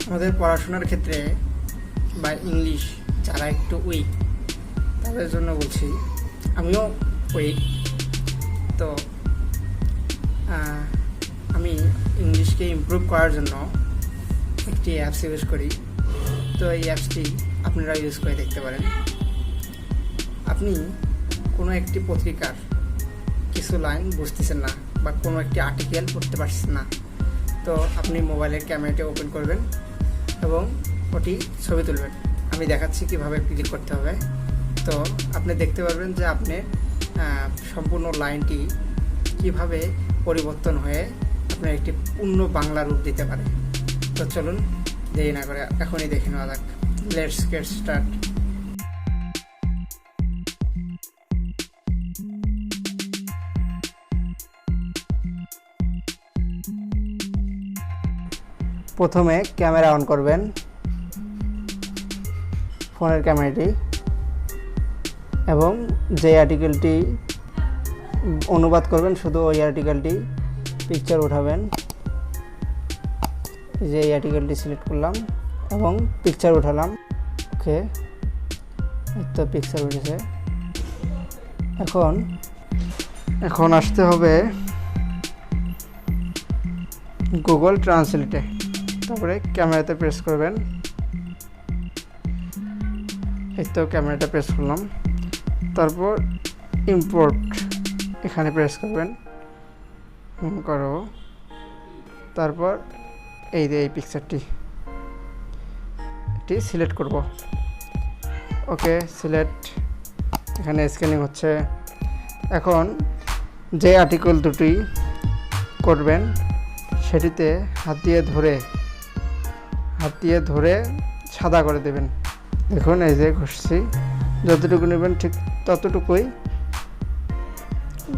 আমাদের পড়াশোনার ক্ষেত্রে বা ইংলিশ যারা একটু উইক তাদের জন্য বলছি, আমিও উইক। তো আমি ইংলিশকে ইমপ্রুভ করার জন্য একটি অ্যাপস ইউজ করি। তো এই অ্যাপসটি আপনারা ইউজ করে দেখতে পারেন। আপনি কোনো একটি পত্রিকার কিছু লাইন বুঝতেছেন না বা কোনো একটি আর্টিকেল পড়তে পারছেন না, তো আপনি মোবাইলের ক্যামেরাটি ওপেন করবেন এবং ওটি ছবি তুলবেন। আমি দেখাচ্ছি কিভাবে ক্লিক করতে হবে। তো আপনি দেখতে পারবেন যে আপনি সম্পূর্ণ লাইনটি কিভাবে পরিবর্তন হয়ে আপনার একটি পূর্ণ বাংলা রূপ দিতে পারে। তো চলুন দেরি না করে এখনই দেখে নেওয়া যাক। Let's get start. প্রথমে ক্যামেরা অন করবেন, ফোনের ক্যামেরাটি, এবং যে আর্টিকেলটি অনুবাদ করবেন শুধু ওই আর্টিকেলটি পিকচার উঠাবেন। যে এই আর্টিকেলটি সিলেক্ট করলাম এবং পিকচার উঠালাম। ওকে, তো পিকচার উঠেছে। এখন আসতে হবে গুগল ট্রান্সলেটে, তারপরে ক্যামেরাতে প্রেস করবেন। এই তো ক্যামেরাটা প্রেস করলাম, তারপর ইম্পোর্ট এখানে প্রেস করবেন, করব। তারপর এই যে এই পিকচারটি সিলেক্ট করব। ওকে, সিলেক্ট। এখানে স্ক্যানিং হচ্ছে। এখন যে আর্টিকেল দুটি করবেন সেটিতে হাত দিয়ে ধরে সাদা করে দেবেন। দেখুন এই যে ঘষছি, যতটুকু নেবেন ঠিক ততটুকুই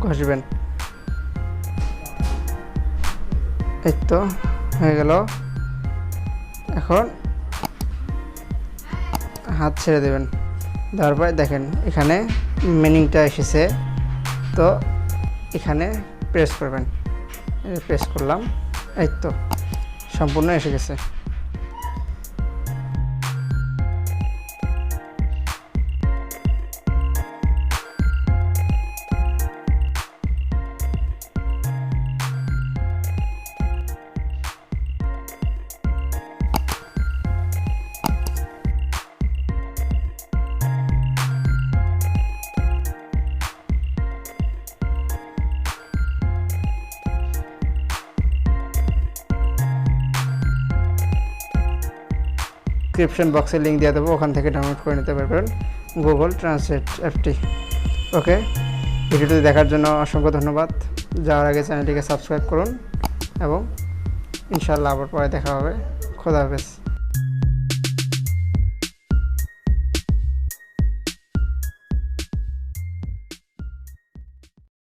ঘষবেন। এই তো হয়ে গেল। এখন হাত ছেড়ে দেবেন, তারপর দেখেন এখানে মিনিংটা এসেছে। তো এখানে প্রেস করবেন, প্রেস করলাম। এই তো সম্পূর্ণ এসে গেছে। ডিসক্রিপশন বক্সে লিঙ্ক দিয়ে দেবো, ওখান থেকে ডাউনলোড করে নিতে পারবেন গুগল ট্রান্সলেট অ্যাপটি। ওকে, ভিডিওটি দেখার জন্য অসংখ্য ধন্যবাদ। যাওয়ার আগে চ্যানেলটিকে সাবস্ক্রাইব করুন এবং ইনশাআল্লাহ আবার পরে দেখা হবে। খোদা হাফেজ।